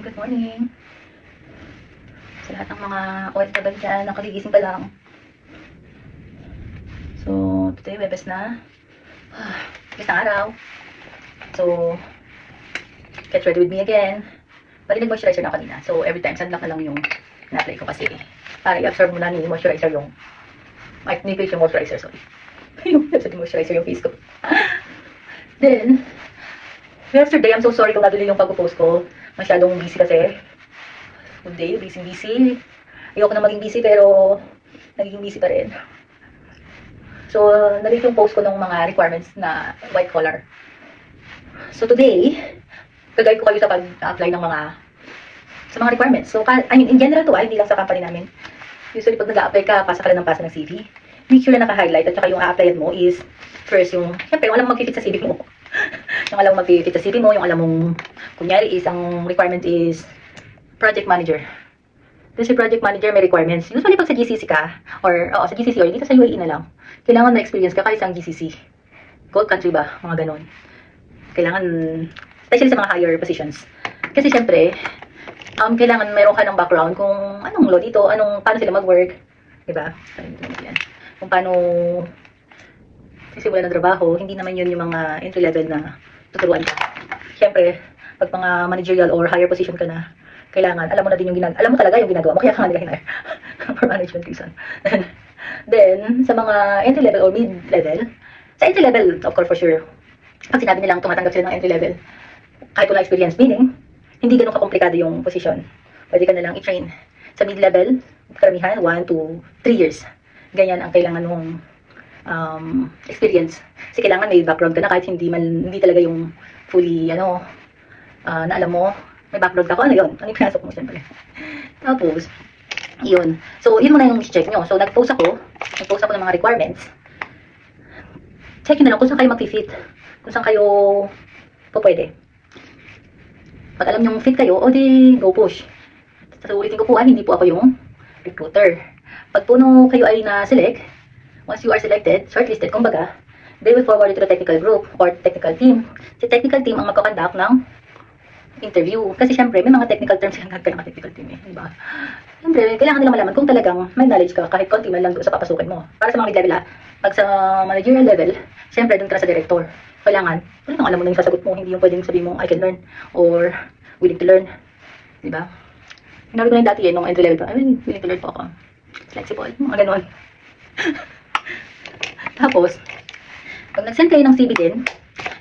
Good morning. Sa lahat ng mga OFW dyan, nakagigising pa lang. So, today, Webes na. Isang araw. So, get ready with me again. Bali, nag-moisturizer na kanina. So, every time, sunblock na lang yung na-apply ko kasi para i-absorb mo na ni moisturizer yung ni face yung moisturizer, sorry. Yung moisturizer yung face ko. Then, yesterday, I'm so sorry kung nabili yung pag-post ko. Masyadong busy kasi. Good day, busy. Ayoko na maging busy pero naging busy pa rin. So, nalate yung post ko ng mga requirements na white collar. So, today, gagawin ko kayo sa pag-apply ng sa mga requirements. So, I mean, in general to, hindi lang sa company namin. Usually, pag nag-a-apply ka, pasa ka lang ng pasa ng CV. Make sure na naka-highlight at saka yung a-applyan mo is first yung, syempre, yung alam mong mag-fit sa CV mo. Yung alam mong mag-fit sa CV mo, yung alam mong, kunyari is, ang requirement is project manager. Kasi project manager may requirements. Usually pag sa GCC ka, or sa GCC or dito sa UAE na lang, kailangan na experience ka kahit sa GCC. Gold country ba? Mga ganon. Kailangan, especially sa mga higher positions. Kasi syempre, kailangan mayroon ka ng background kung anong law dito, paano sila mag-work. Diba? Kung paano sisimulan ng trabaho, hindi naman yun yung mga entry level na tuturuan ka. Syempre, pag mga managerial or higher position ka na, kailangan, alam mo na din yung alam mo talaga yung ginagawa mo, kaya ka nga nila hinire. For management reason. Then, sa mga entry level or mid level, sa entry level, of course, for sure, pag sinabi nilang tumatanggap sila ng entry level, kahit wala experience, meaning, hindi ganun kakomplikado yung position. Pwede ka na lang i-train. Sa mid level, karamihan, 1 to 3 years. Ganyan ang kailangan mong experience. Kasi kailangan may background ka na kahit hindi talaga yung fully, na alam mo, may background ako, ano yun? Ano yung pinasok mo siyempre? Tapos, yun. So, yun muna yung check nyo. So, nag-post ako ng mga requirements. Check nyo na lang kung saan kayo mag-fit. Kung saan kayo pwede. Pag alam nyo fit kayo, o di, go push. So, ulitin ko po, hindi po ako yung recruiter. Pag po kayo ay na-select, once you are selected, shortlisted, kumbaga, they will forward it to the technical group or technical team. Si technical team ang magkakandak ng interview. Kasi syempre, may mga technical terms yung kailangan technical team eh. Diba? Syempre, kailangan nila malaman kung talagang may knowledge ka kahit konti man lang doon sa papasukin mo. Para sa mga mid-level pag sa managerial level, syempre doon ka sa director. Kailangan alam mo na yung sasagot mo. Hindi yung pwedeng sabihin mo, I can learn or willing to learn. Diba? Hinabi ko na yung dati nung entry level pa. I mean, willing to learn po ako. Flexible. Mga ganon. Tapos, pag nag-send kayo ng CV din,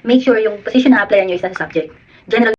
make sure yung position na applyan nyo is sa subject. General